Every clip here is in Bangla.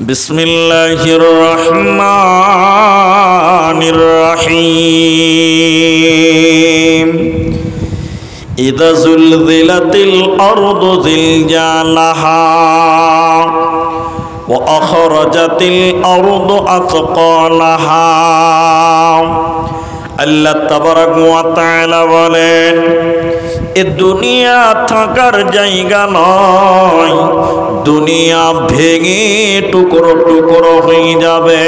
বিসমিল্লাহির রহমানির রহিম। ইযা যুলজিলাতিল আরদু জিলজালাহা ওয়া আখরাজাতিল আরদু আথকালাহা। আল্লাহ তাবারাক ওয়া তাআলা বলেন, এ দুনিয়া থাকার জায়গা নয়, দুনিয়া ভেঙে টুকরো টুকরো হয়ে যাবে।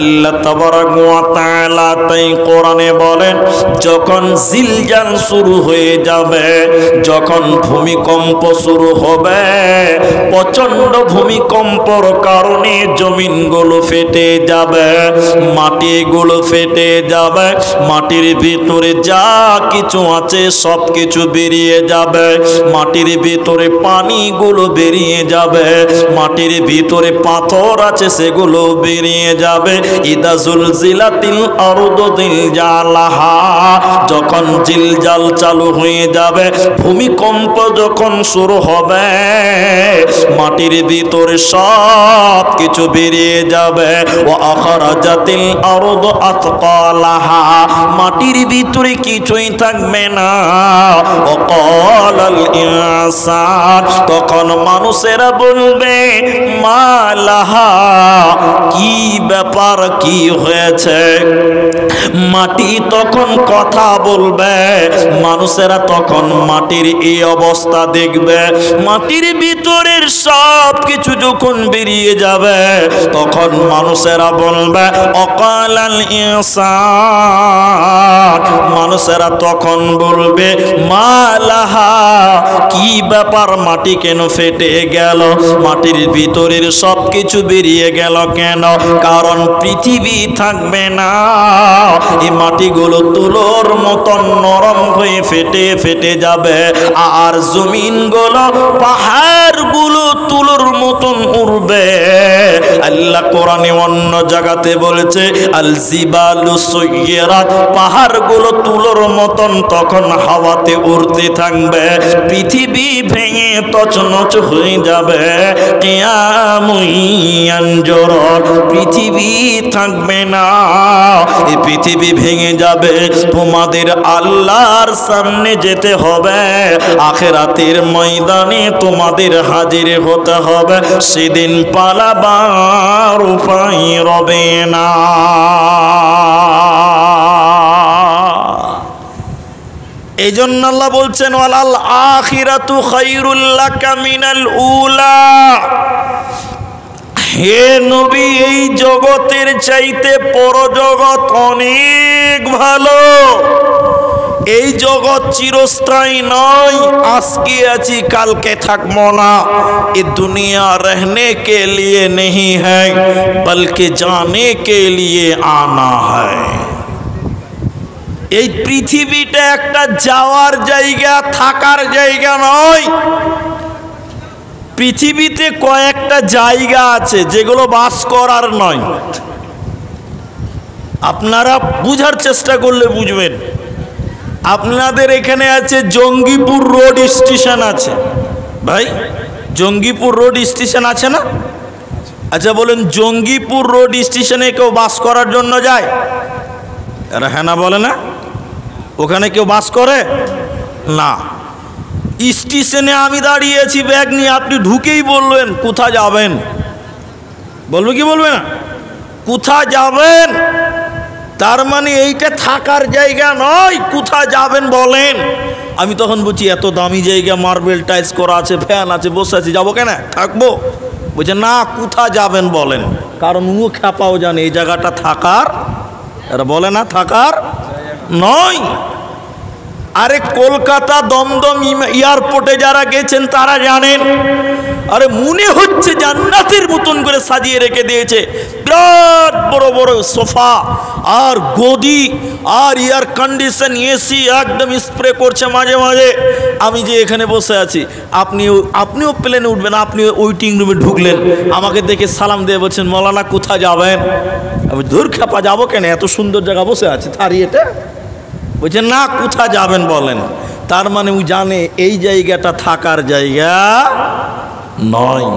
আল্লাহ তাবারাক ওয়া তাআলা তাই কোরআনে বলেন, যখন জিলজাল শুরু হয়ে যাবে, যখন ভূমিকম্প শুরু হবে, প্রচন্ড ভূমিকম্পর কারণে জমিনগুলো ফেটে যাবে, মাটিগুলো ফেটে যাবে, মাটির ভিতরে যা কিছু আছে সব কিছু বেরিয়ে যাবে, মাটির ভিতরে পানিগুলো বেরিয়ে যাবে, মাটির ভিতরে পাথর আছে সেগুলো বেরিয়ে যাবে। ইদা জুলজিলাতিল আরদু জিলজালাহা, যখন জিলজাল চালু হয়ে যাবে, ভূমিকম্প যখন শুরু হবে, মাটির ভিতরে সব কিছু বেরিয়ে যাবে। ওয়া আখরাজাতিল আরদু আথকালাহা, মাটির ভিতরে কিছুই থাকবে না। ওয়াকালাল ইনসান, তখন মানুষেরা বলবে, মালাহা, কি ব্যাপার, কি হয়েছে? মাটি তখন কথা বলবে, মানুষেরা তখন মাটির এই অবস্থা দেখবে, মাটির ভিতরের সব কিছু যখন বেরিয়ে যাবে, তখন মানুষেরা বলবে, ওয়াকালাল ইনসান, মানুষেরা তখন বলবে, মালাহা, কি ব্যাপার, মাটি কেন ফেটে গেল, মাটির ভিতরের সব কিছু বেরিয়ে গেল কেন? কারণ পৃথিবী থাকবে না, এই মাটিগুলো তুলোর মতন নরম হয়ে ফেটে ফেটে যাবে, আর জমিনগুলো, পাহাড়গুলো তুলোর মতন উড়বে। আল্লাহ কোরআনে অন্য জায়গাতে বলেছে, আল জিবালু সুয়্যিরাত, পাহাড়গুলো তুলোর মতন তখন হাওয়াতে উড়তে থাকবে, পৃথিবী ভেঙে তছনছ হয়ে যাবে। কিয়ামুন ইয়ানজুর, পৃথিবী থাকবে না, এই পৃথিবী ভেঙে যাবে, তোমাদের আল্লাহর সামনে যেতে হবে, আখিরাতের ময়দানে তোমাদের হাজির হতে হবে, সেদিন পালাবার উপায় রবে না। এই জন্য আল্লাহ বলছেন, ওয়ালাল আখিরাতু খায়রুল লাকা মিনাল উলা। হে নবী, এই জগতের চাইতে পরজগৎ অনেক ভালো। এই জগৎ চিরস্থায়ী নয়, আজকে আছি কালকে থাকবো না। এ দুনিয়া रहने के लिए नहीं है, बल्कि जाने के लिए आना है। এই পৃথিবীটা একটা যাওয়ার জায়গা, থাকার জায়গা নয়। পৃথিবীতে কয়েকটা জায়গা আছে যেগুলো বাস করার নয়। আপনারা বুঝার চেষ্টা করলে বুঝবেন। আপনাদের এখানে আছে জঙ্গিপুর রোড স্টেশন আছে, ভাই জঙ্গিপুর রোড স্টেশন আছে না? আচ্ছা বলেন, জঙ্গিপুর রোড স্টেশনে কেউ বাস করার জন্য যায়? এরা হ্যাঁ না বলে না? ওখানে কেউ বাস করে না। স্টেশনে আমি দাঁড়িয়েছি ব্যাগ নিয়ে, আপনি ঢুকেই বললেন কোথা যাবেন, বলবে কি বলবে না? কোথা যাবেন, তার মানে এইটা থাকার জায়গা নয়, কোথা যাবেন বলেন? আমি তখন বলছি, এত দামি জায়গা, মার্বেল টাইলস করা আছে, ফ্যান আছে, বসে আছি, যাবো কেন, থাকবো? বলছে না, কোথা যাবেন বলেন? কারণ ও খ্যাপাও জানে এই জায়গাটা থাকার, এরা বলে না থাকার নয়। আরে কলকাতা দমদম এয়ারপোর্টে যারা গেছেন তারা জানেন, আরে মনে হচ্ছে জান্নাতের মতন করে সাজিয়ে রেখে দিয়েছে, বিরাট বড় বড় সোফা আর গদি আর এয়ার কন্ডিশন, এসি একদম স্প্রে করছে মাঝে মাঝে। আমি যে এখানে বসে আছি, আপনিও প্লেনে উঠবেন, আপনি ওয়েটিং রুমে ঢুকলেন, আমাকে দেখে সালাম দিয়ে বলছেন, মৌলানা কোথা যাবেন? আমি দূর খেপা, যাবো কেন, এত সুন্দর জায়গা বসে আছি, থারিয়েটা। বলছে না, কোথা যাবেন বলেন? তার মানে ও জানে এই জায়গাটা থাকার জায়গা নয়।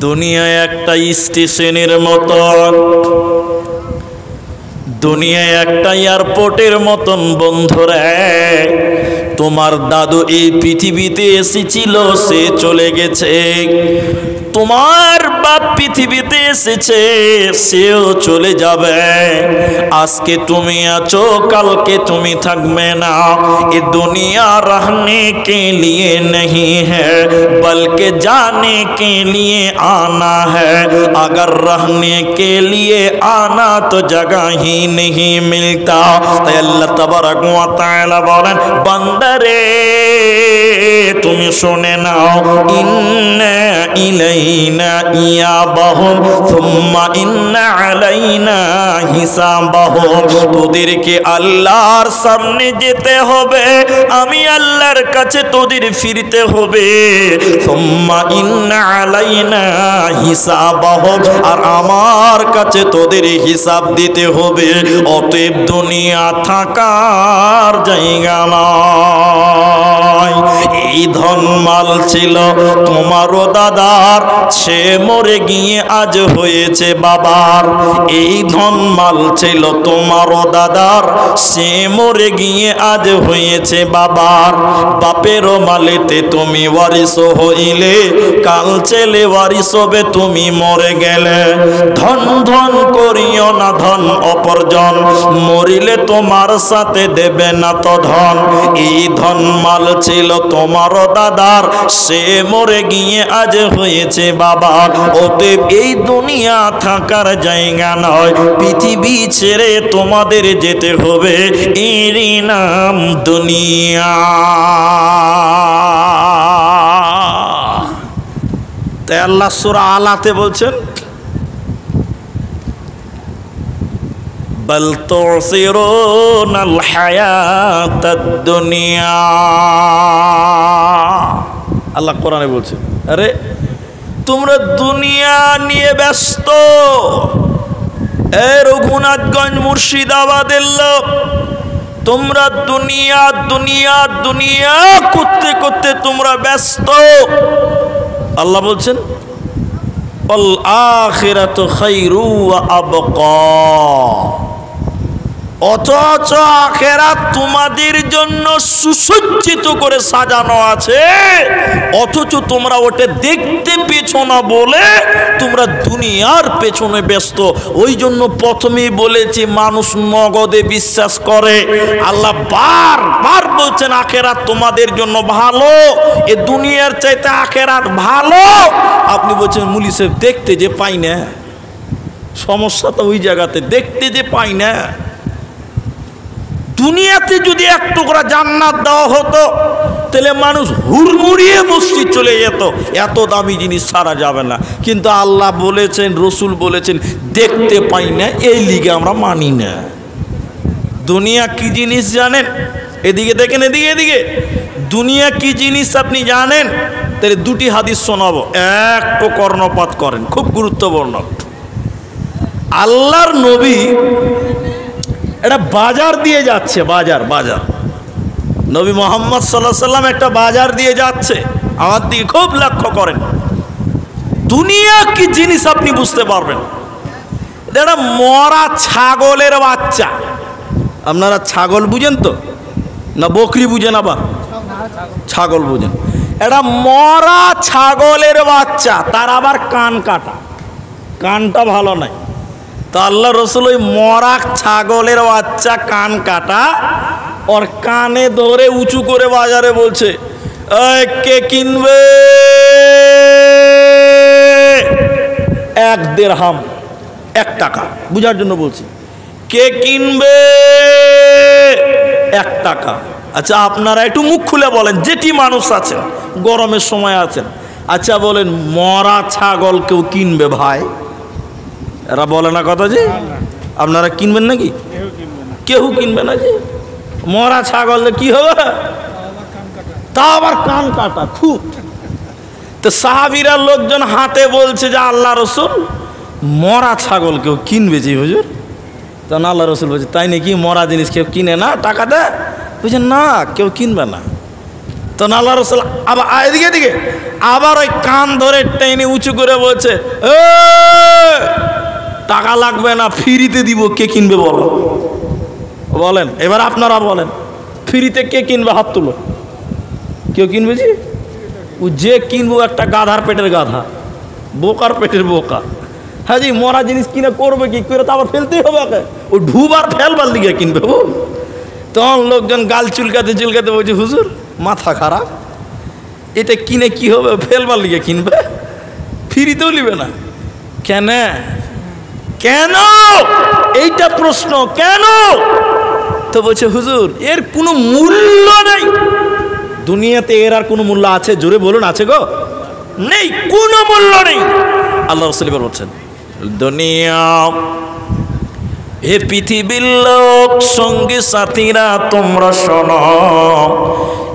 দুনিয়া একটা স্টেশনের মতন, দুনিয়া একটা এয়ারপোর্টের মতন বন্ধুরা। তোমার দাদু এই পৃথিবীতে এসেছিল, সে চলে গেছে। তোমার বাপ পৃথিবীতে এসেছে, সেও চলে যাবে। আজকে তুমি আছো, কালকে তুমি থাকবে না। ये दुनिया रहने के लिए नहीं है, बल्कि जाने के लिए आना है। अगर रहने के लिए आना तो जगह ही नहीं मिलता। तो अल्लाह तबारक व तआला बोलेन, बंदरे তুমি শুনে নাও, ইন্না ইলাইনা ইয়াবাহুম সুম্মা ইন্না আলাইনা হিসাবাহুম। তোদেরকে আল্লাহর সামনে যেতে হবে, আমি আল্লাহর কাছে তোদের ফিরতে হবে। সুম্মা ইন্না আলাইনা হিসাবাহুম, আর আমার কাছে তোদের হিসাব দিতে হবে। অতএব দুনিয়া থাকার জায়গা নয়। এই ধন মাল ছিল তোমারও দাদার, সে মরে গিয়ে আজ হয়েছে বাবার। এই ধন মাল ছিল তোমারও দাদার, সে মরে গিয়ে আজ হয়েছে বাবার। বাপেরও মালেতে তুমি ওয়ারিস হইলে, কাল ছেলে ওয়ারিস হবে তুমি মরে গেলে। ধন ধন করিও না ধন অপরজন, মরিলে তোমার সাথে দেবে না তো ধন। এই ধন মাল ছিল তোমারও দাদার, সে মরে গিয়ে আজ হয়েছে বাবা। অতএব এই দুনিয়া থাকার জায়গা নয়, পৃথিবী ছেড়ে তোমাদের যেতে হবে। এরই নাম দুনিয়া। তাই আল্লাহ সূরা আলাতে বলছেন, বল তুসিরুনাল হায়াতাদ দুনিয়া। আল্লাহ কোরআনে বলছেন, আরে তোমরা দুনিয়া নিয়ে ব্যস্ত। এ রঘুনাথগঞ্জ মুর্শিদাবাদের লোক, তোমরা দুনিয়া দুনিয়া দুনিয়া করতে করতে তোমরা ব্যস্ত। আল্লাহ বলছেন, আল আখিরাতু খায়রু ওয়া আবকা। অথচ আখিরাত তোমাদের জন্য সুসজ্জিত করে সাজানো আছে, অথচ তোমরা ওটা দেখতে পেছো না বলে তোমরা দুনিয়ার পেছনে ব্যস্ত। ওই জন্য প্রথমেই বলেছি, মানুষ নগদে বিশ্বাস করে। আল্লাহ বারবার বলছেন আখিরাত তোমাদের জন্য ভালো, এ দুনিয়ার চাইতে আখিরাত ভালো। আপনি বলছেন মুলি সাহেব দেখতে যে পাই না, সমস্যা তো ওই জায়গাতে, দেখতে যে পাই না। দুনিয়াতে যদি এক টুকরা জান্নাত দেওয়া হতো, তাহলে মানুষ হুড়মুড়িয়ে মসজিদ চলে যেত। এত দামি জিনিস ছাড়া যাবে না। কিন্তু আল্লাহ বলেছেন, রসুল বলেছেন দেখতে পাই না, এই লিগে আমরা মানি না। দুনিয়া কি জিনিস জানেন? এদিকে দেখেন, এদিকে এদিকে। দুনিয়া কি জিনিস আপনি জানেন? তাহলে দুটি হাদিস শোনাবো, একটু কর্ণপাত করেন, খুব গুরুত্বপূর্ণ। আল্লাহর নবী এটা বাজার দিয়ে যাচ্ছে, বাজার বাজার। নবী মোহাম্মদ সাল্লাল্লাহু আলাইহি সাল্লাম একটা বাজার দিয়ে যাচ্ছে। আমার দিকে খুব লক্ষ্য করেন, দুনিয়া কি জিনিস আপনি বুঝতে পারবেন। এটা মরা ছাগলের বাচ্চা। আপনারা ছাগল বুঝেন তো না বকরি বুঝেন? আবার ছাগল বুঝেন। এটা মরা ছাগলের বাচ্চা, তার আবার কান কাটা, কানটা ভালো নাই। তো আল্লাহ রসুল ওই মরা ছাগলের বাচ্চা কান কাটা, ওর কানে ধরে উঁচু করে বাজারে বলছে, কে কিনবে? 1 দিরহাম, 1 টাকা, বুঝার জন্য বলছি। কে কিনবে? 1 টাকা। আচ্ছা আপনারা একটু মুখ খুলে বলেন, যেটি মানুষ আছেন, গরমের সময় আছেন, আচ্ছা বলেন মরা ছাগল কেউ কিনবে ভাই? এরা বলে না কথা যে আপনারা কিনবেন নাকি? কেউ কিনবে না। যে মরা ছাগল কি হবে? তা আবার কান কাটা খুব। তো সাহাবীরা লোকজন হাতে বলছে যে আল্লাহ রসুল মরা ছাগল কেউ কিনবে যে হুজুর? তখন আল্লাহ রসুল বলছে, তাই নাকি? মরা জিনিস কেউ কিনে না, টাকা দেয়? বুঝছেন না, কেউ কিনবে না। তখন আল্লাহ রাসূল আবার এদিকে এদিকে আবার ওই কান ধরে টেনে উঁচু করে বলছে, টাকা লাগবে না, ফ্রিতে দিব, কে কিনবে বলো? বলেন এবার আপনারা বলেন, ফ্রিতে কে কিনবে? হাত তুলো। কেউ কিনবে? জি, ও যে কিনবো একটা গাধার পেটের গাধা, বোকার পেটের বোকা। হ্যাঁ জি, মরা জিনিস কিনে করবে কি করে? তো আবার ফেলতেই হবে ওকে, ও ঢুবার ফেলবার দিকে কিনবে। ও তখন লোকজন গাল চুলকাতে চুলকাতে বলছে, হুজুর মাথা খারাপ, এটা কিনে কি হবে? ফেলবার দিকে কিনবে, ফ্রিতেও নিবে না। কেন কেন এইটা প্রশ্ন, কেন? তো বলছে হুজুর এর কোনো মূল্য নেই দুনিয়াতে। এর আর কোনো মূল্য আছে? জোরে বলুন, আছে গো? নেই, কোনো মূল্য নেই। আল্লাহ রাসূল বলছেন, দুনিয়া হে পৃথিবীর লোক, সঙ্গী সাথীরা তোমরা শোনো,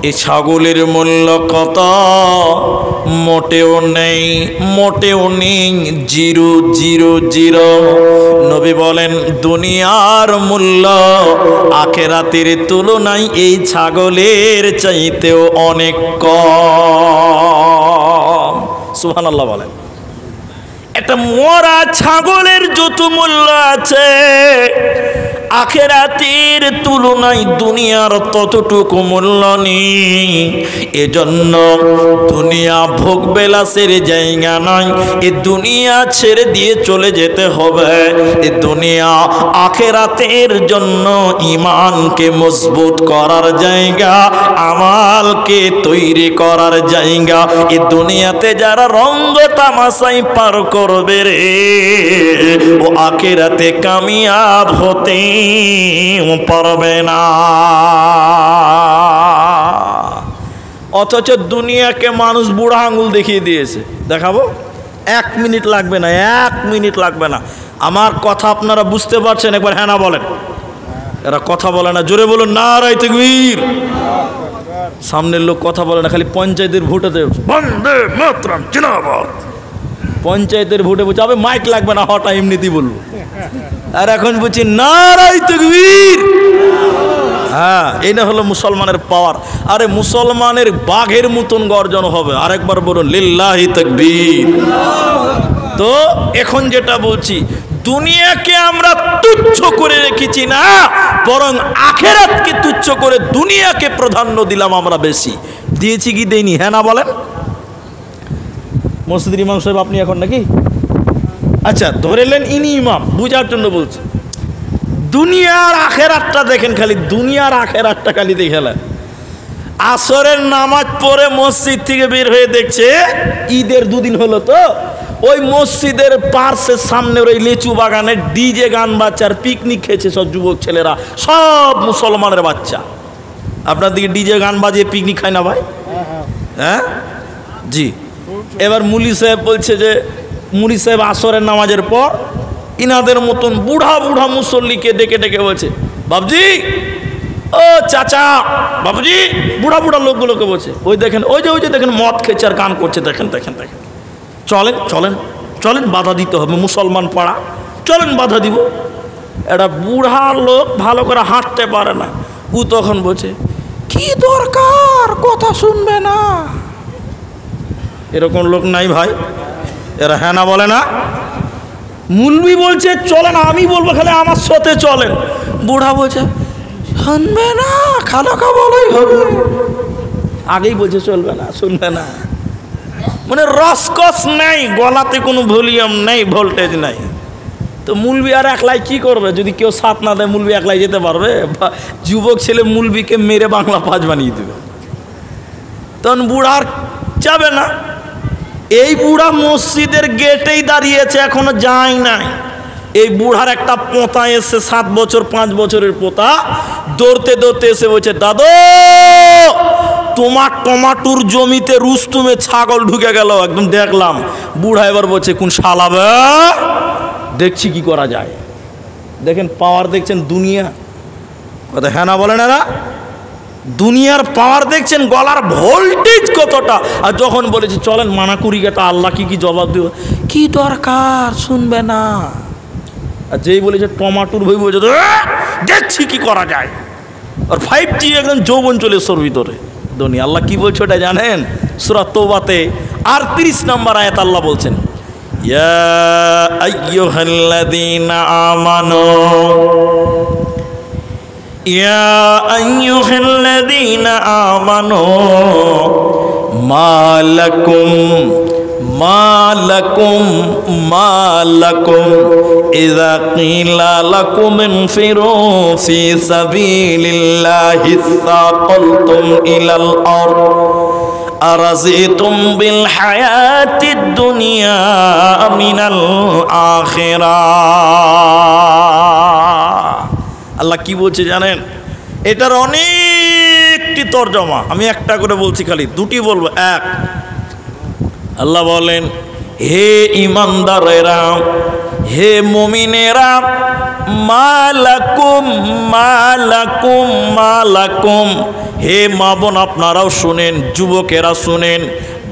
এই ছাগলের মূল্য কত? মোটেও নেই, মোটেও নেই, 000। নবী বলেন দুনিয়ার মূল্য আখিরাতের তুলনায় এই ছাগলের চাইতেও অনেক কম। সুবহানাল্লাহ বলেন। একটা মরা ছাগলের যত মূল্য আছে আখিরাতের তুলনায় দুনিয়ার ততটুকু মূল্য নেই। এজন্য দুনিয়া ভোগ বিলাসের জায়গা নয়, এ দুনিয়া ছেড়ে দিয়ে চলে যেতে হবে। এ দুনিয়া আখিরাতের জন্য ঈমানকে মজবুত করার জায়গা, আমালকে তৈরি করার জায়গা। এ দুনিয়াতে যারা রঙ্গ তামাশায় পার করবে রে, ও আখিরাতে কামিয়াব হতে পারবে না। অথচ দুনিয়াকে মানুষ বুড়া আঙুল দেখিয়ে দিয়েছে। দেখাবো? 1 মিনিট লাগবে না, 1 মিনিট লাগবে না। আমার কথা আপনারা বুঝতে পারছেন? একবার হ্যাঁ না বলেন। এরা কথা বলে না, জোরে বলুন নারায়ে তাকবীর। সামনের লোক কথা বলে না, খালি পঞ্চায়েতের ভোটেতে বন্দে মাতরম জিন্দাবাদ, পঞ্চায়েতের ভোটে বলছে আবে মাইক লাগবে না, হঠাৎ এমনিতেই বলবো। আর এখন বলছি নারায়ে তাকবীর। হ্যাঁ, এটা হলো মুসলমানের পাওয়ার। আরে মুসলমানের বাঘের মতন গর্জন হবে। আরেকবার বলুন লিল্লাহি তাকবীর। তো এখন যেটা বলছি, দুনিয়াকে আমরা তুচ্ছ করে রেখেছি না, বরং আখিরাতকে তুচ্ছ করে দুনিয়াকে প্রাধান্য দিলাম আমরা বেশি। দিয়েছি কি দেইনি? হ্যাঁ না বলেন। মসজিদের ইমাম সাহেব আপনি এখন নাকি? আচ্ছা ধরেলেন ইনি ইমাম, বুঝার জন্য বলছি। দুনিয়ার আখেরাতটা দেখেন, খালি দুনিয়ার আখেরাতটা খালি দেখেলেন। আসরের নামাজ পড়ে মসজিদ থেকে বের হয়ে দেখছে, ঈদের 2 দিন হলো তো, ওই মসজিদের পার্শ্বের সামনের ওই লিচু বাগানে ডিজে গান বাচ্চার পিকনিক খেয়েছে সব যুবক ছেলেরা, সব মুসলমানের বাচ্চা। আপনার দিকে ডিজে গান বাজিয়ে পিকনিক খায় না ভাই? হ্যাঁ জি। এবার মুলি সাহেব বলছে যে, মুলি সাহেব আসরের নামাজের পর ইনাদের মতন বুড়া বুড়া মুসল্লিকে ডেকে ডেকে বলছে, বাবজি ও চাচা, বাবুজি, বুড়া বুড়া লোকগুলোকে বলছে, ওই দেখেন, ওই যে দেখেন মদ খেয়েছে আর গান করছে, দেখেন দেখেন দেখেন, চলেন চলেন চলেন, বাধা দিতে হবে, মুসলমান পাড়া, চলেন বাধা দিব। একটা বুড়া লোক ভালো করে হাঁটতে পারে না, ও তখন বলছে কি দরকার, কথা শুনবে না। এরকম লোক নাই ভাই? এরা হ্যাঁ না বলে না? মুলবি বলছে চলেন, আমি বলবো খালি আমার সাথে চলেন। বুড়া বলছে শুনবে না, খালো খা বলাই হবে। আগেই বলছে চলবে না, শুনবে না, মানে রসকস নেই, গলাতে কোনো ভলিউম নেই, ভোল্টেজ নাই। তো মুলবি আর একলাই কি করবে? যদি কেউ সাথ না দেয় মুলবি একলাই যেতে পারবে? যুবক ছেলে মুলবিকে মেরে বাংলা পাঁচ বানিয়ে দেবে। তখন বুড়া আর যাবে না। এই বুড়া মসজিদের গেটেই দাঁড়িয়েছে, এখনো যায় নাই। এই বুড়ার একটা পোতা এসে, 7 বছর 5 বছরের পোতা, দৌড়তে দৌড়তে এসে বলছে, দাদু তোমার টমাটোর জমিতে রুস্তুমে ছাগল ঢুকে গেল, একদম দেখলাম। বুড়া এবার বলছে কোন শালাবে, দেখছি কি করা যায়। দেখেন পাওয়ার দেখছেন দুনিয়া, কথা হ্যাঁ না বলেন এরা? দুনিয়ার পাওয়ার দেখছেন, গলার ভোল্টেজ কতটা। আর যখন বলেছে চলেন মানা করি গেটা, আল্লাহ কি জবাব দেব, কি দরকার, শুনবে না। আর যেই বলেছে টমাটোর ভই বলছে দেখছি কি করা যায়। আর 5G একদম যৌবন চলে এসর ভিতরে, দুনিয়া। আল্লাহ কি বলছে ওটা জানেন? সূরা তওবাতে ৩৮ নম্বর আয়াত আল্লাহ বলছেন, ইয়া আইয়ুহাল্লাযীনা আমানু ইয়া আইয়ুহাল্লাযীনা আমানু মালাকুম ইযা কিলা লাকুম ইনফিরু ফি সাবিলিল্লাহি সাকালতুম ইলাল আরদ আরাজিতুম বিল হায়াতিদ দুনিয়া মিনাল আখিরাহ। আল্লাহ কি বলছে জানেন? এটার অনেকটি তরজমা, আমি একটা করে বলছি, খালি দুটি বলবো। এক, আল্লাহ বলেন, হে ইমানদারেরা, হে মুমিনেরা, মালাকুম, হে মা বোন আপনারাও শুনেন, যুবকেরা শুনেন,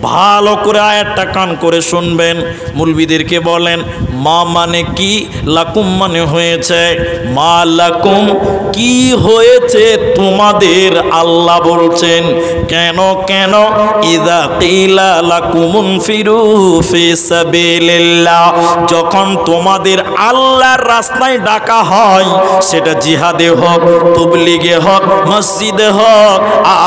ভালো করে আয়াতটা কান করে শুনবেন। মুলবিদেরকে বলেন, মা মানে কি, লাকুম মানে হয়েছে। মা লাকুম, কি হয়েছে তোমাদের? আল্লাহ বলছেন কেন কেন? ইযা কিলা লাকুম ইনফিরু ফি সাবিলিল্লাহ, যখন তোমাদের আল্লাহর রাস্তায় ডাকা হয়, সেটা জিহাদে হোক, তাবলীগে হোক, মসজিদে হোক,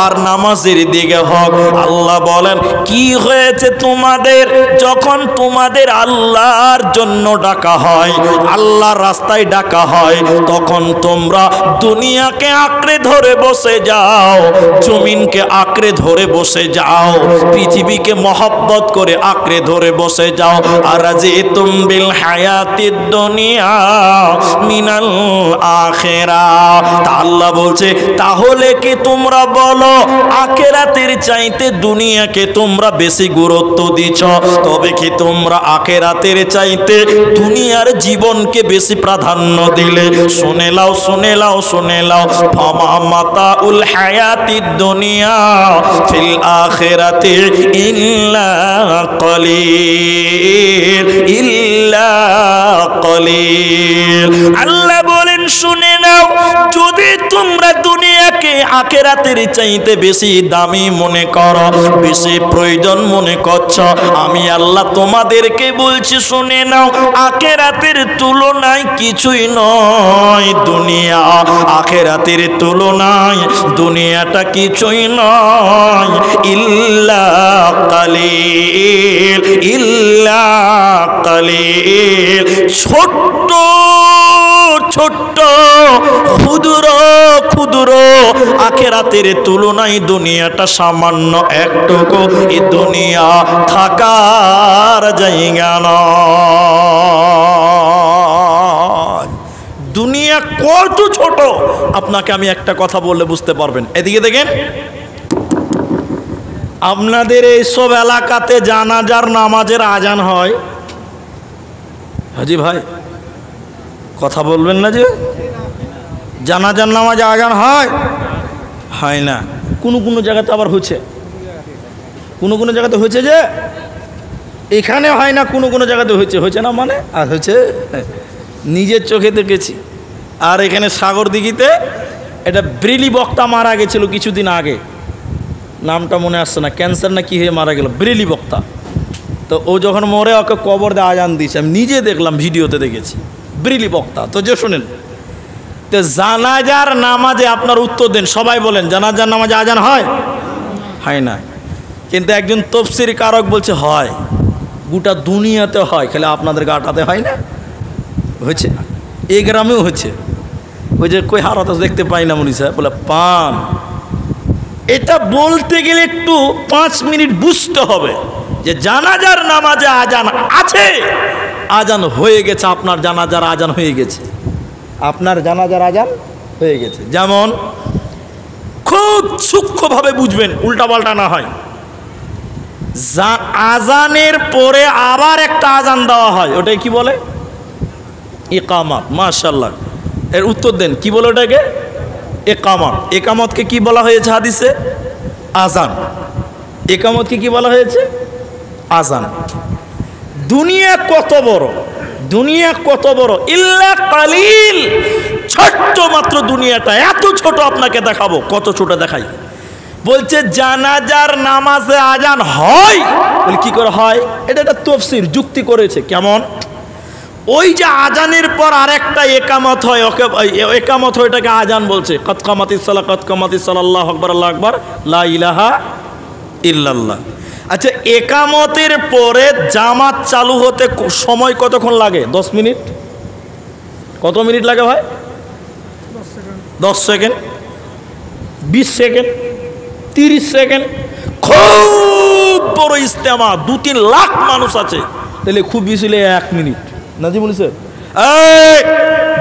আর নামাজের দিকে হোক, আল্লাহ বলেন কি হয়েছে তোমাদের? যখন তোমাদের আল্লাহর জন্য ডাকা হয়, আল্লাহর রাস্তায় ডাকা হয়, তখন তোমরা দুনিয়াকে আঁকড়ে ধরে বসে যাও, জমিনকে আঁকড়ে ধরে বসে যাও, পৃথিবীকে মহব্বত করে আঁকড়ে ধরে বসে যাও। আরাজিতুম বিল হায়াতিদ দুনিয়া মিনাল আখিরাহ। তা আল্লাহ বলছে, তাহলে কি তোমরা বলো আখিরাতের চাইতে দুনিয়াকে তোমরা বেশি গুরুত্ব দিচ্ছ? তবে কি তোমরা আখিরাতের চাইতে দুনিয়ার জীবনকে বেশি প্রাধান্য দিলে? শুনে লাও, শুনে লাও, শুনে লাও, ফামা মাতাউল হায়াতিদ দুনিয়া ফিল আখিরাতি ইল্লা কলিল, ইল্লা কলিল। আল্লাহ বলেন, শুনে নাও, যদি তোমরা দুনিয়াকে আখিরাতের চাইতে বেশি দামি মনে করো, বেশি প্রয়োজন মনে করছো, আমি আল্লাহ তোমাদেরকে বলছি, শুনে নাও, আখিরাতের তুলনায় কিছুই নয় দুনিয়া। আখিরাতের তুলনায় দুনিয়াটা কিছুই নয়। ইল্লা কালিল, ইল্লা কালিল। ছোট্ট ছোট্ট ক্ষুদ্র ক্ষুদ্র আখিরাতের তুলনায় দুনিয়াটা সামান্য একটুকু। এই দুনিয়া থাকার জায়গা নয়। দুনিয়া কত ছোট আপনাকে আমি একটা কথা বললে বুঝতে পারবেন। এদিকে দেখেন, আপনাদের এইসব এলাকাতে জানাজার নামাজের আজান হয়? হাজি ভাই কথা বলবেন না যে? জানাজার নামাজ আজান হয়? হয় না। কোনো কোনো জায়গাতে আবার হচ্ছে, কোনো কোনো জায়গাতে হয়েছে, যে এখানে হয় না, কোনো কোনো জায়গাতে হয়েছে। হয়েছে না মানে? আর হয়েছে, নিজের চোখে দেখেছি। আর এখানে সাগরদিঘিতে এটা ব্রেলি বক্তা মারা গেছিল কিছুদিন আগে, নামটা মনে আসছে না, ক্যান্সার না কি হয়ে মারা গেল, ব্রেলি বক্তা। তো ও যখন মরে ওকে কবর দিয়ে আজান দিয়েছে, আমি নিজে দেখলাম, ভিডিওতে দেখেছি, ব্রেলি বক্তা। তো যে শোনেন, তো জানাজার নামাজে আপনার উত্তর দেন, সবাই বলেন জানাজার নামাজে আজান হয়? হয় না। কিন্তু একজন তফসির কারক বলছে হয়, গোটা দুনিয়াতে হয়, খালি আপনাদের গাটাতে হয় না। হয়েছে, এই গ্রামেও হচ্ছে। ওই যে কই হারাত দেখতে পাই না মনি সাহেব, বলে পান। এটা বলতে গেলে একটু 5 মিনিট বুঝতে হবে যে জানাজার নামাজে আজান আছে, আজান হয়ে গেছে, আপনার জানাজার আজান হয়ে গেছে, আপনার জানাজার আজান হয়ে গেছে। যেমন খুব সূক্ষ্মভাবে বুঝবেন, উল্টাপাল্টা না হয়। আজানের পরে আবার একটা আজান দেওয়া হয়, ওটাই কি বলে? ইকামত। মাশাআল্লাহ, এর উত্তর দেন, কি বলে ওটাকে? ইকামত। ইকামতকে কি বলা হয়েছে হাদিসে? আজান। ইকামতকে কি বলা হয়েছে? আজান। দুনিয়া কত বড়, দুনিয়া কত বড়, ইল্লা কালিল, ছোট্ট মাত্র দুনিয়াটা, এত ছোট আপনাকে দেখাবো। কত ছোট দেখাই? বলছে জানাজার নামাজে আজান হয়। বলে কি করে হয়? এটা একটা তাফসীর যুক্তি করেছে। কেমন? ওই যে আজানের পর আরেকটা একামত হয়, ওকে একামত হয়, এটাকে আজান বলছে। কদ কামাতিস সালাহ, কদ কামাতিস সালাহ, আল্লাহু আকবার, আল্লাহু আকবার, লা ইলাহা ইল্লাল্লাহ। আচ্ছা, একামতের পরে জামাত চালু হতে সময় কতক্ষণ লাগে? 10 মিনিট। কত মিনিট লাগে ভাই? 10 সেকেন্ড, 20 সেকেন্ড, 30 সেকেন্ড। খুব বড় ইজতেমা, 2-3 লাখ মানুষ আছে, তাহলে খুব বেশি 1 মিনিট। নাজিমুল স্যার, এই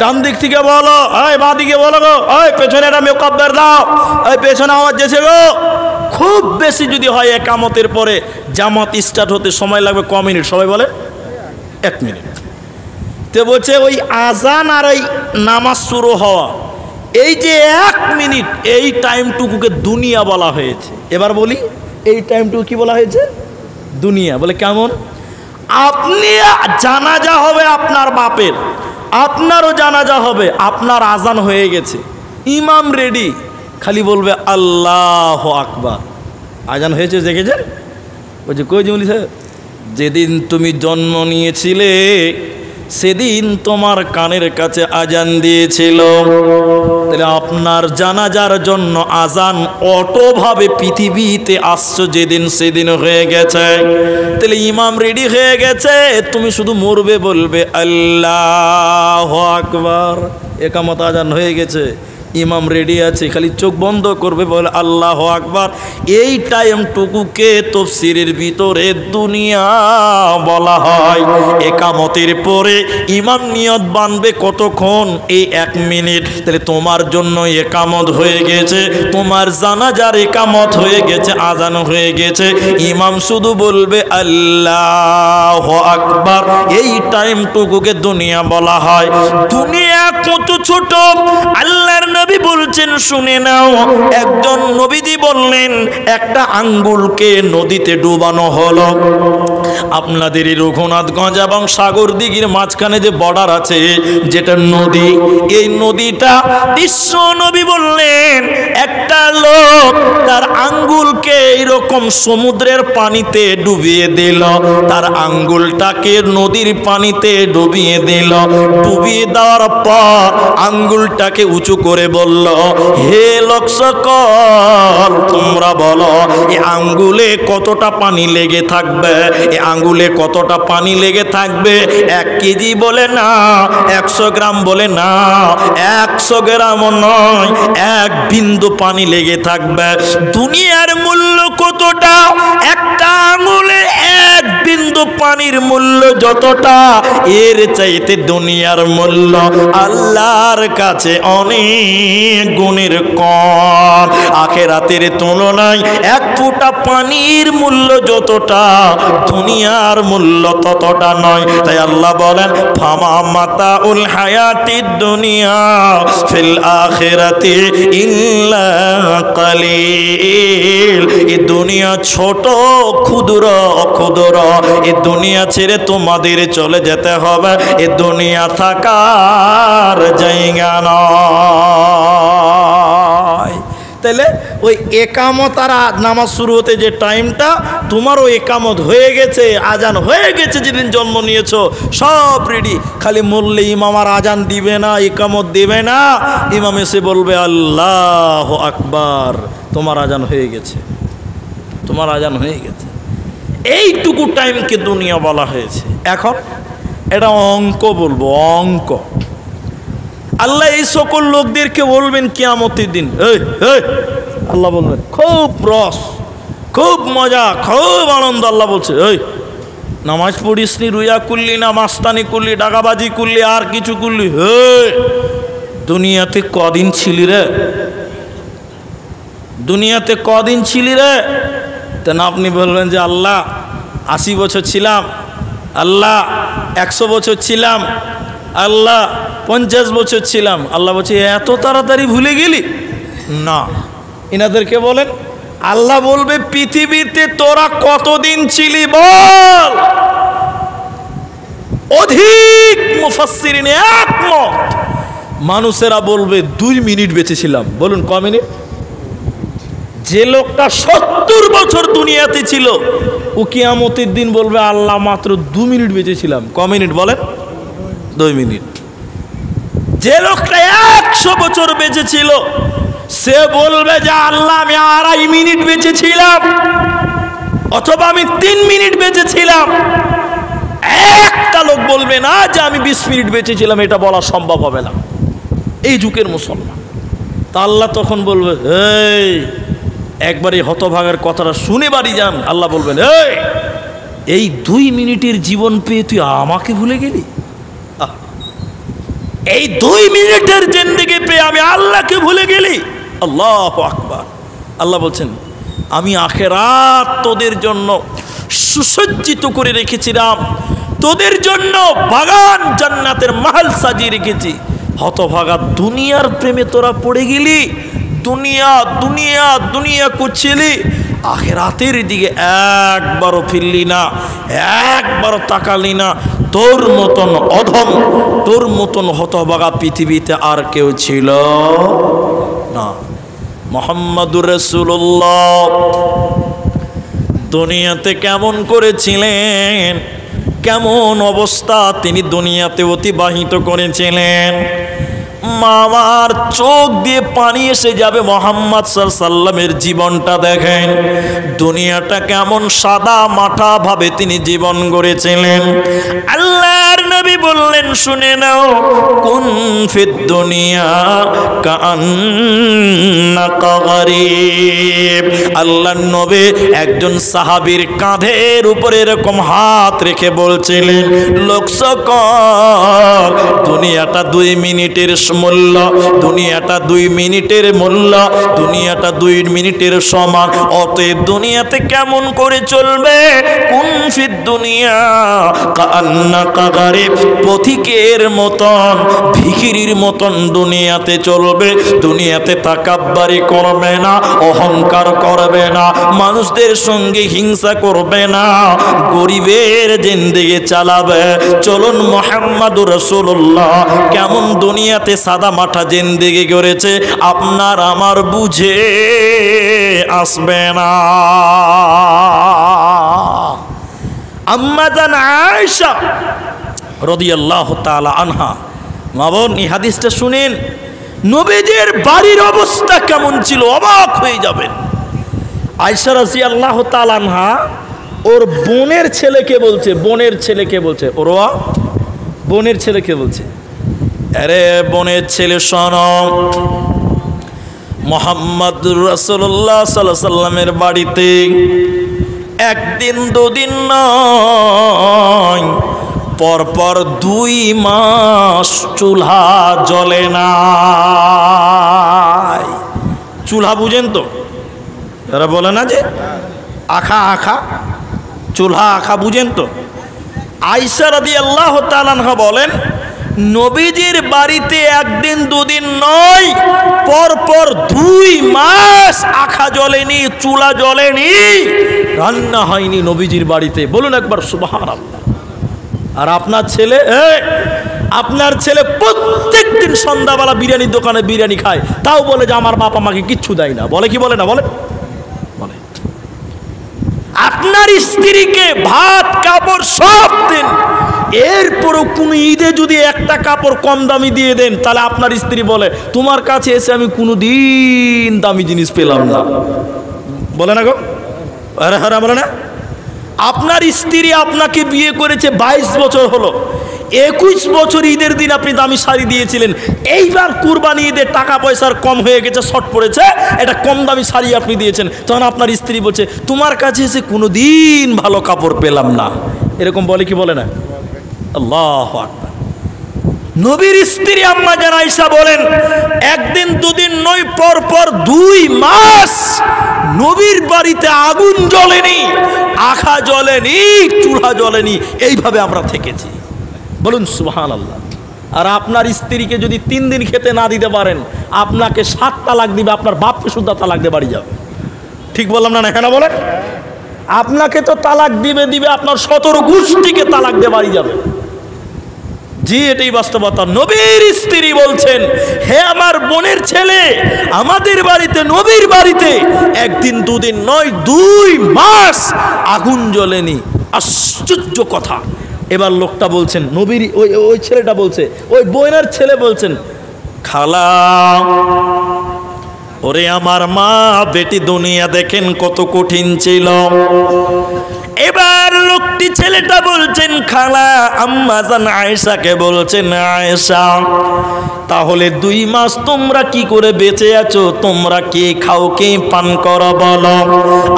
ডান দিক থেকে বলো, এই বাঁ দিকে বলো গো, এই পেছনে একটা মেকআপের দাও, এই পেছনে আওয়াজ যেছে গো। খুব বেশি যদি হয় একামতের পরে জামাত স্টার্ট হতে সময় লাগবে ক মিনিট? সবাই বলে 1 মিনিট। তো বলছে ওই আজান আর এই নামাজ শুরু হওয়া, এই যে 1 মিনিট, এই টাইমটুকুকে দুনিয়া বলা হয়েছে। এবার বলি, এই টাইমটুকু কি বলা হয়েছে? দুনিয়া। বলে কেমন? আপনি জানাজা হবে আপনার বাপের, আপনারও জানাজা হবে, আপনার আজান হয়ে গেছে, ইমাম রেডি, খালি বলবে আল্লাহু আকবার, আজান হয়েছে, দেখেছেন? বলছে কই জমলি স্যার? যেদিন তুমি জন্ম নিয়েছিলে সেদিন তোমার কানের কাছে আজান দিয়েছিল। তাহলে আপনার জানাজার জন্য আজান অটোভাবে পৃথিবীতে আসছো যেদিন সেদিন হয়ে গেছে। তাহলে ইমাম রেডি হয়ে গেছে, তুমি শুধু মরবে, বলবে আল্লাহু আকবার, একামত আজান হয়ে গেছে, ইমাম রেডি আছে, খালি চোখ বন্ধ করবে, বলে আল্লাহু আকবার। এই টাইমটুকুকে তাফসীরের ভিতরে দুনিয়া বলা হয়। একামতের পরে ইমাম নিয়ত বানবে কতক্ষণ? এই 1 মিনিট। তাহলে তোমার জন্য একামত হয়ে গেছে, তোমার জানাজার একামত হয়ে গেছে, আজান হয়ে গেছে, ইমাম শুধু বলবে আল্লাহু আকবার। এই টাইমটুকুকে দুনিয়া বলা হয়। দুনিয়া কত ছোট আল্লাহর নবী বলছেন, শুনে নাও। একজন নবীজি বললেন, একটা আঙ্গুলকে নদীতে ডুবানো হলো। আপনাদের এই রঘুনাথগঞ্জ এবং সাগরদিঘির মাঝখানে যে বর্ডার আছে, যেটা নদী, এই নদীটা বিশ্ব নবী বললেন, একটা লোক তার আঙ্গুলকে এইরকম সমুদ্রের পানিতে ডুবিয়ে দিল, তার আঙ্গুলটাকে নদীর পানিতে ডুবিয়ে দিল। ডুবিয়ে দেওয়ার পর আঙ্গুলটাকে উঁচু করে বলল, হে লোক সকল, তোমরা বলো এই আঙ্গুলে কতটা পানি লেগে থাকবে? এই আঙ্গুলে কতটা পানি লেগে থাকবে? 1 কেজি বলে না, 100 গ্রাম বলে না, 100 গ্রামও নয়, 1 বিন্দু পানি লেগে থাকবে। দুনিয়ার মূল্য কতটা? একটা আঙ্গুলে 1 বিন্দু পানির মূল্য যতটা, এর চাইতে দুনিয়ার মূল্য আল্লাহর কাছে অনেক গুণের কম। আখিরাতের তুলনায় 1 ফোঁটা পানির মূল্য যতটা, দুনিয়ার মূল্য ততটা নয়। তাই আল্লাহ বলেন, ফামা মাতাউল হায়াতিদ দুনিয়া ফিল আখিরাতি ইল্লা কালিল। এই দুনিয়া ছোট, ক্ষুদ্র ক্ষুদ্র, এই দুনিয়া ছেড়ে তোমাদের চলে যেতে হবে। এই দুনিয়া থাকার জায়গা নয়। তাহলে ওই একামত আর নামাজ শুরু হতে যে টাইমটা, তোমারও একামত হয়ে গেছে, আজান হয়ে গেছে, যেদিন জন্ম নিয়েছো সব রেডি, খালি মরলে ইমাম আর আজান দিবে না, একামত দিবে না, ইমাম এসে বলবে আল্লাহু আকবার, তোমার আজান হয়ে গেছে, তোমার আজান হয়ে গেছে। এইটুকু টাইমকে দুনিয়া বলা হয়েছে। এখন এটা অঙ্ক বলবো, অঙ্ক। আল্লাহ এই সকল লোকদেরকে বলবেন কিয়ামতের দিন, এই আল্লাহ বলবেন, খুব রস, খুব মজা, খুব আনন্দ। আল্লাহ বলছে, এই নামাজ পড়িসনি, রুয়া করলি না, মাস্তানি করলি, ডাকাবাজি করলি, আর কিছু করলি, হে দুনিয়াতে কদিন ছিলি রে? দুনিয়াতে কদিন ছিলি রে? তেন আপনি বলবেন যে আল্লাহ 80 বছর ছিলাম, আল্লাহ 100 বছর ছিলাম, আল্লাহ 50 বছর ছিলাম। আল্লাহ বলছে, এত তাড়াতাড়ি ভুলে গেলি? না, ইনাদেরকে বলেন, আল্লাহ বলবে, পৃথিবীতে তোরা কতদিন ছিলি বল? অধিক মুফাসসিরিন একমত, মানুষেরা বলবে 2 মিনিট বেঁচে ছিলাম। বলুন ক মিনিট? যে লোকটা 70 বছর দুনিয়াতে ছিল ও কিয়ামতের দিন বলবে আল্লাহ মাত্র 2 মিনিট বেঁচেছিলাম। ক মিনিট বলেন? 2 মিনিট। যে লোকটা 100 বছর বেঁচে ছিল সে বলবে যে আল্লাহ আমি 2.5 মিনিট বেঁচেছিলাম, অথবা আমি 3 মিনিট বেঁচেছিলাম। একটা লোক বলবে না যে আমি 20 মিনিট বেঁচেছিলাম, এটা বলা সম্ভব হবে না এই যুগের মুসলমান। তা আল্লাহ তখন বলবে এই একবার এই হতভাগার কথাটা শুনে বাড়ি যান। আল্লাহ বলবেন এই 2 মিনিটের জীবন পেয়ে তুই আমাকে ভুলে গেলি? এই 2 মিনিটের জিন্দেগি পেয়ে আমি আল্লাহকে ভুলে গেলি? আল্লাহু আকবার। আল্লাহ বলছেন আমি আখিরাত তোদের জন্য সুসজ্জিত করে রেখেছিলাম, তোদের জন্য বাগান জান্নাতের মাহল সাজিয়ে রেখেছি। হতভাগা দুনিয়ার প্রেমে তোরা পড়ে গেলি, দুনিয়া দুনিয়া দুনিয়া করছিলি, আখিরাতের দিকে একবারও ফিরলি না, একবারও তাকালি না। তোর মতন অধম, তোর মতন হতভাগা পৃথিবীতে আর কেউ ছিল না। মুহাম্মাদুর রাসূলুল্লাহ দুনিয়াতে কেমন করেছিলেন, কেমন অবস্থা তিনি দুনিয়াতে অতিবাহিত করেছিলেন, মামার চোখ দিয়ে পানি এসে যাবে মুহাম্মদ সাল্লাল্লাহু আলাইহি সাল্লামের জীবনটা দেখেন। দুনিয়াটা কেমন সাদা মাটা ভাবে তিনি জীবন গড়েছিলেন। আল্লাহর নবী বললেন শুনে নাও, কুন ফিদ দুনিয়া কাআন্নাকা গরীব। আল্লাহর নবী একজন সাহাবীর কাঁধের উপরে এরকম হাত রেখে বলছিলেন, লোক সকল দুনিয়াটা 2 মিনিটের মূল্য, দুনিয়াটা 2 মিনিটের মূল্য, দুনিয়াটা 2 মিনিটের সমান। অতএব দুনিয়াতে কেমন করে চলবে? কুন ফিদ দুনিয়া কাআন্নাকা গরীব, পথিকের মতন, ভিখিরির মতন দুনিয়াতে চলবে। দুনিয়াতে তাকাব্বুরি করবে না, অহংকার করবে না, মানুষদের সঙ্গে হিংসা করবে না, গরিবের জিন্দেগি চালাবে। চলুন মুহাম্মাদুর রাসূলুল্লাহ কেমন দুনিয়াতে সাদা মাঠা জিন্দেগি করেছে আপনার আমার বুঝে আসবে না। আম্মা জান আয়েশা রাদিয়াল্লাহু তাআলা আনহা, মা বোন এই হাদিসটা শুনেন, নবীজির বাড়ির অবস্থা কেমন ছিল অবাক হয়ে যাবেন। আয়েশা রাদিয়াল্লাহু তাআলা আনহা ওর বোনের ছেলেকে বলছে, বোনের ছেলেকে বলছে, ওরওয়া বোনের ছেলেকে বলছে, আরে বোনের ছেলে শোনো, মুহাম্মদুর রাসূলুল্লাহ সাল্লাল্লাহু আলাইহি সাল্লামের বাড়িতে একদিন দুদিন নয়, পরপর 2 মাস চুলহা জ্বলে না। চুলহা বুঝেন তো? এরা বলে না যে আখা আখা, চুলহা আখা বুঝেন তো? আয়েশা রাদিয়াল্লাহু তাআলা আনহা বলেন, নবীজির বাড়িতে একদিন দুদিন নয়, পরপর 2 মাস আখা জ্বলেনি, চুলা জ্বলেনি, রান্না হয়নি নবীজির বাড়িতে। বলুন একবার সুবহানাল্লাহ। আর আপনার ছেলে, আপনার ছেলে প্রত্যেকদিন সন্ধ্যাবেলা বিরিয়ানির দোকানে বিরিয়ানি খায়, তাও বলে যে আমার বাপ আমাকে কিচ্ছু দেয় না। বলে কি বলে না? বলে বলে। আপনার স্ত্রীকে ভাত কাপড় সব দেন, এরপরও কোনো ঈদে যদি একটা কাপড় কম দামি দিয়ে দেন, তাহলে আপনার স্ত্রী বলে তোমার কাছে এসে আমি কোনো দিন দামি জিনিস পেলাম না। বলে না গো? আরে হ্যাঁ বলে না? আপনার স্ত্রী আপনাকে বিয়ে করেছে 22 বছর হলো, 21 বছর ঈদের দিন আপনি দামি শাড়ি দিয়েছিলেন, এইবার কুরবানি ঈদের টাকা পয়সার কম হয়ে গেছে, শর্ট পড়েছে, এটা কম দামি শাড়ি আপনি দিয়েছেন, তখন আপনার স্ত্রী বলছে তোমার কাছে এসে কোনো দিন ভালো কাপড় পেলাম না। এরকম বলে কি বলে না? আল্লাহু আকবার। নবীর স্ত্রী আম্মা জান আয়েশা বলেন, একদিন দুদিন নয়, পরপর 2 মাস নবীর বাড়িতে আগুন জ্বলেনি, আখা জ্বলেনি, চুলা জ্বলেনি, এইভাবে আমরা থেকেছি। বলুন সুবহানাল্লাহ। আর আপনার স্ত্রীকে যদি 3 দিন খেতে না দিতে পারেন, আপনাকে 7 তালাক দিবে, আপনার বাপকে শুদ্ধ তালাক দিয়ে বাড়ি যাবে। ঠিক বললাম না? কেন বলেন? আপনাকে তো তালাক দিবে, আপনার 17 গোষ্ঠীকে তালাক দিয়ে বাড়ি যাবে। জি, এটাই বাস্তবতা। নবীর স্ত্রী বলছেন, হে আমার বোনের ছেলে, আমাদের বাড়িতে, নবীর বাড়িতে একদিন দুদিন নয় 2 মাস আগুন জ্বলেনি। আশ্চর্য কথা। এবার লোকটা বলছেন, নবীর ওই ছেলেটা বলছে, ওই বোনের ছেলে বলছেন, খালা, ওরে আমার মা বেটি, দুনিয়া দেখেন কত কঠিন ছিল। এবার লোকটি ছেলেটা বলছেন, খালা, আম্মা জান আয়েশাকে বলছেন, আয়েশা, তাহলে 2 মাস তোমরা কি করে বেঁচে আছো? তোমরা কে খাও, কে পান করো বলো?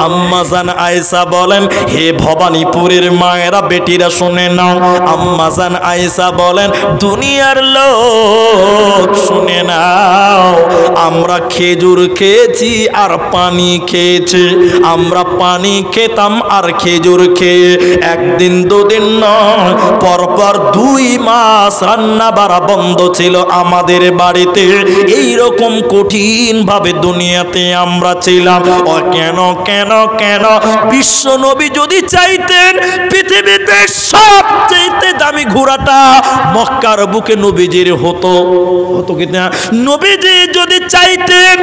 আম্মা জান আয়েশা বলেন, হে ভবানীপুরের মায়েরা, বেটিরা শুনে নাও। আম্মা জান আয়েশা বলেন, দুনিয়ার লোক শুনে নাও, আমরা খেজুর খেয়েছি আর পানি খেয়েছি। আমরা পানি খেতাম আর খেজুর খেয়ে একদিন দুদিন নয়, পরপর 2 মাস রান্না বাড়া বন্ধ ছিল আমাদের বাড়িতে। এই রকম কঠিন ভাবে দুনিয়াতে আমরা ছিলাম। ও কেন কেন কেন? বিশ্ব নবী যদি চাইতেন পৃথিবীতে সবচেয়ে দামি ঘোড়াটা মক্কার বুকে নবীজির হতো কি না? নবীজি যদি চাইতেন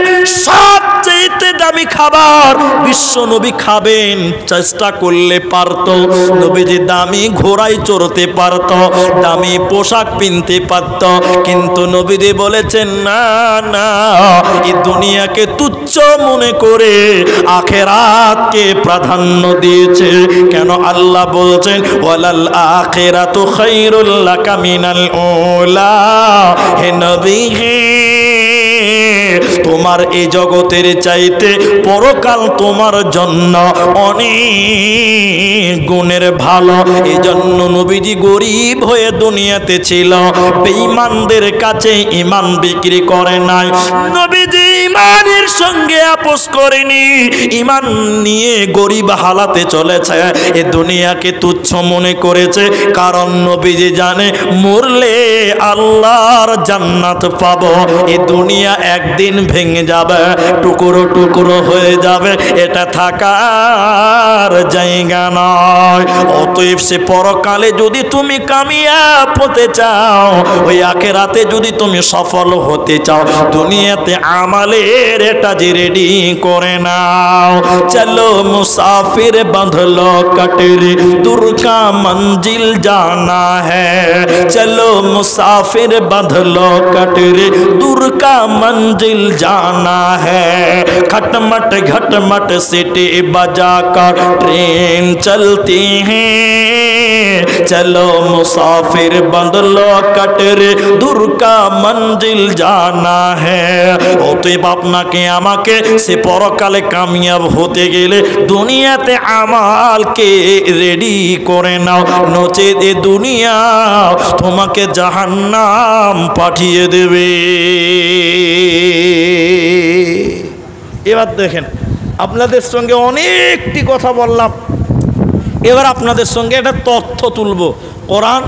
সবচেয়ে দামি খাবার বিশ্ব নবী খাবেন, চেষ্টা করলে পারত। নবীজি দামি ঘোড়ায় চড়তে পারত, দামি পোশাক কিনতে পারত, কিন্তু নবীজি বলেছেন, না না, এই দুনিয়াকে তুচ্ছ মনে করে আখিরাতকে প্রাধান্য দিয়েছে। কেন? আল্লাহ বলছেন, ওয়ালাল আখিরাতু খায়রুল লাকা মিনাল উলা। হে নবী, হে, তোমার এই জগতের চাইতে পরকাল তোমার জন্য অনেক গুণের ভালো। এই জন্য নবীজি গরিব হয়ে দুনিয়াতে ছিল, বেঈমানদের কাছে ঈমান বিক্রি করে নাই। নবীজি ঈমানের সঙ্গে আপোস করেনি, ঈমান নিয়ে গরিব হালাতে চলেছে, এ দুনিয়াকে তুচ্ছ মনে করেছে। কারণ নবীজি জানে, মরলে আল্লাহর জান্নাত পাবো। এ দুনিয়া একদিন ভেঙে যাবে, টুকরো টুকরো হয়ে যাবে, এটা থাকার জায়গা নয়। অতএব সে পরকালে যদি তুমি কামিয়াব হতে চাও, ওই আখিরাতে যদি তুমি সফল হতে চাও, দুনিয়াতে আমালের এটা যে রেডি করে নাও। চলো মুসাফির বাঁধলো কটরি, दूर का मंजिल जाना है। चलो मुसाफिर बांधलो कटरी, दूर का मंजिल जाना है। खटमट घटमट सीटी बजाकर ट्रेन चलती है। चलो मुसाफिर बांधलो कटरी, दूर का मंजिल जाना है। অতএব আপনাকে আমাকে সে পরকালে কামিয়াব হতে গেলে দুনিয়াতে আমালকে রেডি করে নাও, নচেত এ দুনিয়া তোমাকে জাহান্নাম পাঠিয়ে দেবে। এবার দেখেন, আপনাদের সঙ্গে অনেকটি কথা বললাম, এবার আপনাদের সঙ্গে একটা তথ্য তুলব। কোরআন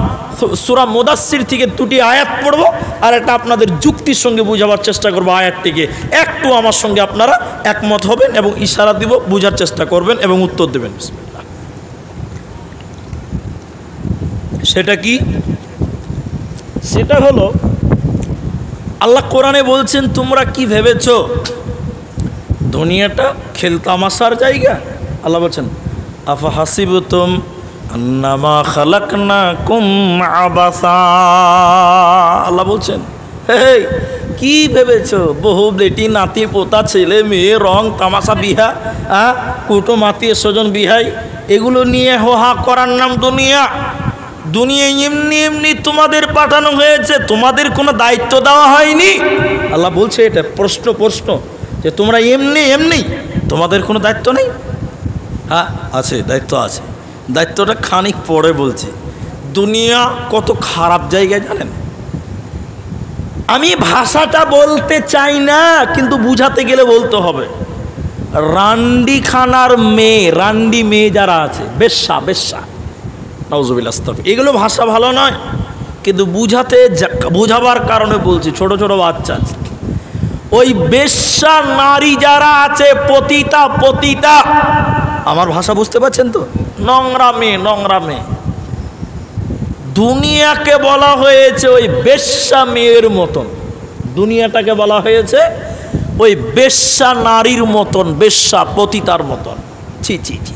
সূরা মুদাসসির থেকে 2টি আয়াত পড়ব, আর এটা আপনাদের যুক্তির সঙ্গে বুঝাবার চেষ্টা করব। আয়াতটিকে একটু আমার সঙ্গে আপনারা একমত হবেন এবং ইশারা দিব, বুঝার চেষ্টা করবেন এবং উত্তর দেবেন। সেটা কি? সেটা হলো, আল্লাহ কোরআনে বলছেন, তোমরা কি ভেবেছ দুনিয়াটা খেলতামাশার জায়গা? আল্লাহ বলছেন, আফা হাসিবতুম আন্নামা খালাকনাকুম আবাসা। আল্লাহ বলছেন, হে, কি ভেবেছো বহু বেটি নাতি পোতা ছেলে মেয়ে রং তামাশা বিহা, কুটুম আত্মীয় স্বজন বিহাই, এগুলো নিয়ে হোহা করার নাম দুনিয়া? দুনিয়া এমনি এমনি তোমাদের পাঠানো হয়েছে, তোমাদের কোনো দায়িত্ব দেওয়া হয়নি। আল্লাহ বলছে, এটা প্রশ্ন যে তোমরা এমনি এমনি, তোমাদের কোনো দায়িত্ব নেই? হ্যাঁ আছে, দায়িত্ব আছে। দায়িত্বটা খানিক পরে বলছি। দুনিয়া কত খারাপ জায়গায় জানেন? আমি ভাষাটা বলতে চাই না, কিন্তু বুঝাতে গেলে বলতে হবে। রান্ডিখানার মেয়ে, রান্ডি মেয়ে যারা আছে, বেশ্যা, নাউজুবিল্লাহ, এগুলো ভাষা ভালো নয়, কিন্তু বুঝাবার কারণে বলছি। ছোট ছোট বাচ্চা আছে, ওই বেশ্যা নারী যারা আছে, পতিতা, আমার ভাষা বুঝতে পারছেন তো? নোংরা মেয়ে, দুনিয়াকে বলা হয়েছে ওই বেশ্যা মেয়ের মতন, দুনিয়াটাকে বলা হয়েছে ওই বেশ্যা নারীর মতন, বেশ্যা পতিতার মতন। ছি ছি ছি,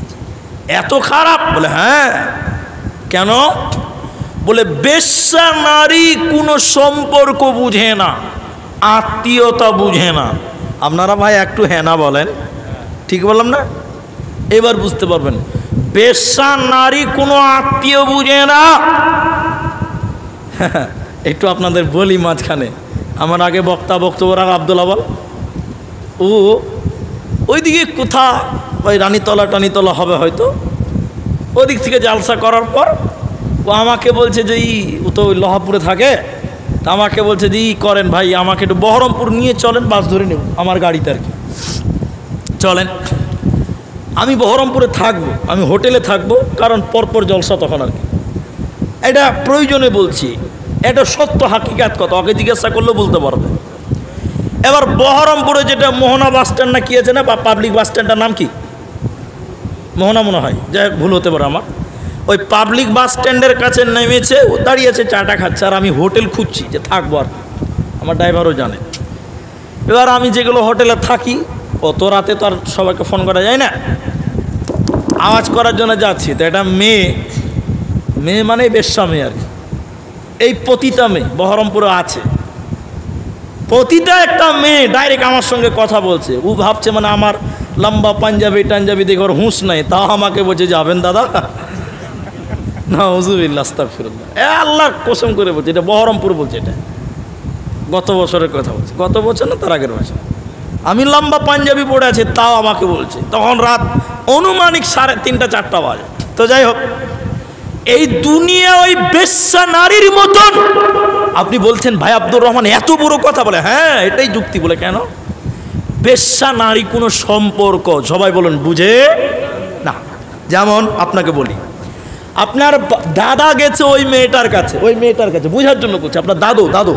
এত খারাপ? বলে হ্যাঁ। কেন? বলে বেশ্যা নারী কোনো সম্পর্ক বুঝে না, আত্মীয়তা বুঝে না। আপনারা ভাই একটু হ্যাঁ না বলেন, ঠিক বললাম না? এবার বুঝতে পারবেন। বেশ্যা নারী কোনো আত্মীয় বুঝে না। একটু আপনাদের বলি মাঝখানে, আমার আগে বক্তব্য রাখা আব্দুল আওয়াল, ও ওইদিকে কোথা ওই রানীতলা হবে হয়তো, ওদিক থেকে জালসা করার পর ও আমাকে বলছে যে ও তো ওই লোহাপুরে থাকে, তা আমাকে বলছে যে করেন ভাই, আমাকে একটু বহরমপুর নিয়ে চলেন, বাস ধরে নেব আমার গাড়িতে আর কি, চলেন। আমি বহরমপুরে থাকবো, আমি হোটেলে থাকবো, কারণ পরপর জলসা তখন আর কি। এটা প্রয়োজনে বলছি, এটা সত্য হাকিকাত কথা, ওকে জিজ্ঞাসা করলেও বলতে পারবে। এবার বহরমপুরে যেটা মোহনা বাস স্ট্যান্ড না কি আছে না, বা পাবলিক বাস স্ট্যান্ডটার নাম কি, মোহনা মনে হয়, যাই ভুল হতে পারে আমার। ওই পাবলিক বাস স্ট্যান্ডের কাছে নেমেছে, ও দাঁড়িয়েছে চাটা খাচ্ছে, আর আমি হোটেল খুঁজছি যে থাকবো আর, আমার ড্রাইভারও জানে। এবার আমি যেগুলো হোটেলে থাকি, অত রাতে তো আর সবাইকে ফোন করা যায় না, আওয়াজ করার জন্য যাচ্ছি। তো এটা মেয়ে মানে বেশ্যা মেয়ে আর কি, এই পতিতা মেয়ে বহরমপুরে আছে। পতিতা একটা মেয়ে ডাইরেক্ট আমার সঙ্গে কথা বলছে, ও ভাবছে মানে আমার লম্বা পাঞ্জাবি টাঞ্জাবি দেখে ওর হুঁশ নাই, তাও আমাকে বলছে যাবেন দাদা না, হুজুবিল্লাহ আস্তাগফিরুল্লাহ, আল্লাহর কসম করে বলছে, এটা বহরমপুর বলছে, এটা গত বছরের কথা বলছে, গত বছর না তার আগের বছর। আমি লম্বা পাঞ্জাবি পরে আছি, তাও আমাকে বলছে, তখন রাত অনুমানিক 3:30 4টা বাজে। তো যাই হোক, এই দুনিয়া ওই বেশ্যা নারীর মতন। আপনি বলছেন ভাই আব্দুর রহমান এত বড় কথা, বলে হ্যাঁ এটাই যুক্তি। বলে কেন? বেশ্যা নারী কোনো সম্পর্ক, সবাই বলেন, বুঝে না। যেমন আপনাকে বলি, আপনার দাদা গেছে ওই মেয়েটার কাছে, বোঝার জন্য বলছে, আপনার দাদু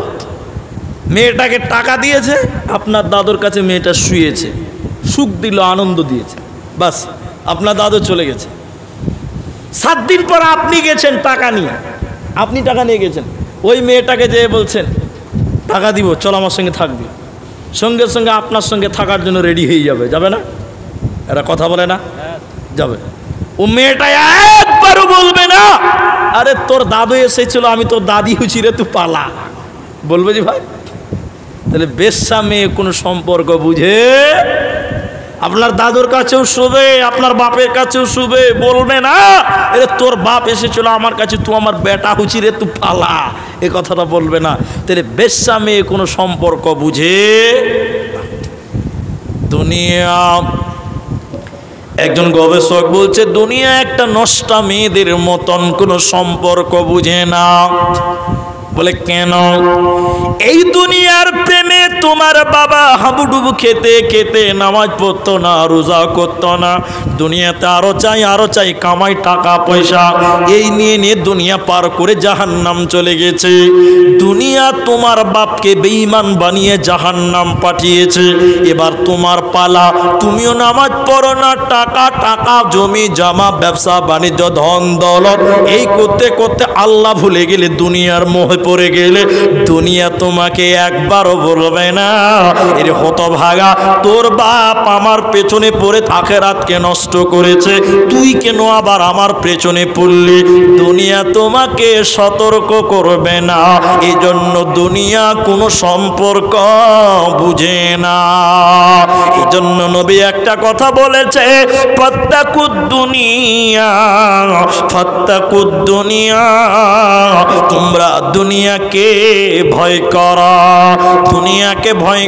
মেয়েটাকে টাকা দিয়েছে, আপনার দাদুর কাছে মেয়েটা শুয়েছে, সুখ দিল, আনন্দ দিয়েছে, বাস আপনার দাদু চলে গেছে। 7 দিন পর আপনি গেছেন টাকা নিয়ে, গেছেন ওই মেয়েটাকে যেয়ে বলছেন টাকা দিব, চল আমার সঙ্গে থাকবি, সঙ্গে সঙ্গে আপনার সঙ্গে থাকার জন্য রেডি হয়ে যাবে না? এরা কথা বলে না? যাবে। ও মেয়েটা একবারও বলবে না আরে তোর দাদু এসেছিল, আমি তোর দাদি হুচি রে, তুই পালা, বলবে যে ভাই? তাহলে বেশ্যা মেয়ে কোনো সম্পর্ক বুঝে, আপনার দাদুর কাছেও শুবে, আপনার বাপের কাছেও শুবে, বলবে না আরে তোর বাপ এসেছিল আমার কাছে, তুই আমার বেটা হুচি রে, তুই পালা, এ কথাটা বলবে না। তাহলে বেশ্যা মেয়ে কোনো সম্পর্ক বুঝে। দুনিয়া, একজন গবেষক বলছে দুনিয়া একটা নষ্টা মেয়েদের মতন, কোনো সম্পর্ক বুঝে না। বলে কেন? এই দুনিয়ার প্রেমে তোমার বাবা হাবুডুবু খেতে খেতে নামাজ পড়তো না, রোজা করতো না, দুনিয়াতে আরো চাই কামাই, টাকা পয়সা, এই নিয়ে দুনিয়া পার করে জাহান্নাম চলে গেছে। দুনিয়া তোমার বাপকে বেঈমান বানিয়ে জাহান্নাম পাঠিয়েছে। এবার তোমার পালা, তুমিও নামাজ পড়ো না, টাকা জমি জমা, ব্যবসা বাণিজ্য, ধন দৌলত, এই করতে করতে আল্লাহ ভুলে গেলে, দুনিয়ার মোহে পড়ে গেলে, দুনিয়া তোমাকে একবারও বলবে না এর হতভাগা, তোর বাপ আমার পেছনে পড়ে আখিরাতকে নষ্ট করেছে, তুই কেন আবার আমার পেছনে পড়লি? দুনিয়া তোমাকে সতর্ক করবে না। এই জন্য দুনিয়া কোনো সম্পর্ক বুঝে না। এই জন্য নবী একটা কথা বলেছে, ফাত্তাকুদ দুনিয়া, তোমরা দুনিয়াকে ভয় করো, দুনিয়া ভয়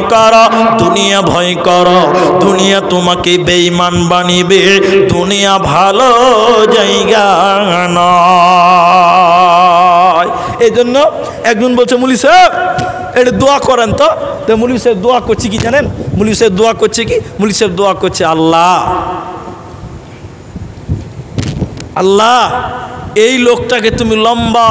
করো, দুনিয়া তোমাকে বেঈমান বানিবে, দুনিয়া ভালো জায়গা নয়। এই জন্য একজন বলছে, মুলি সাহেব এটা দোয়া করেন তো। মুলি সাহেব দোয়া করছি কি জানেন? মুলি সাহেব দোয়া করছে কি? মুলি সাহেব দোয়া করছে, আল্লাহ এই লোকটাকে তুমি লম্বা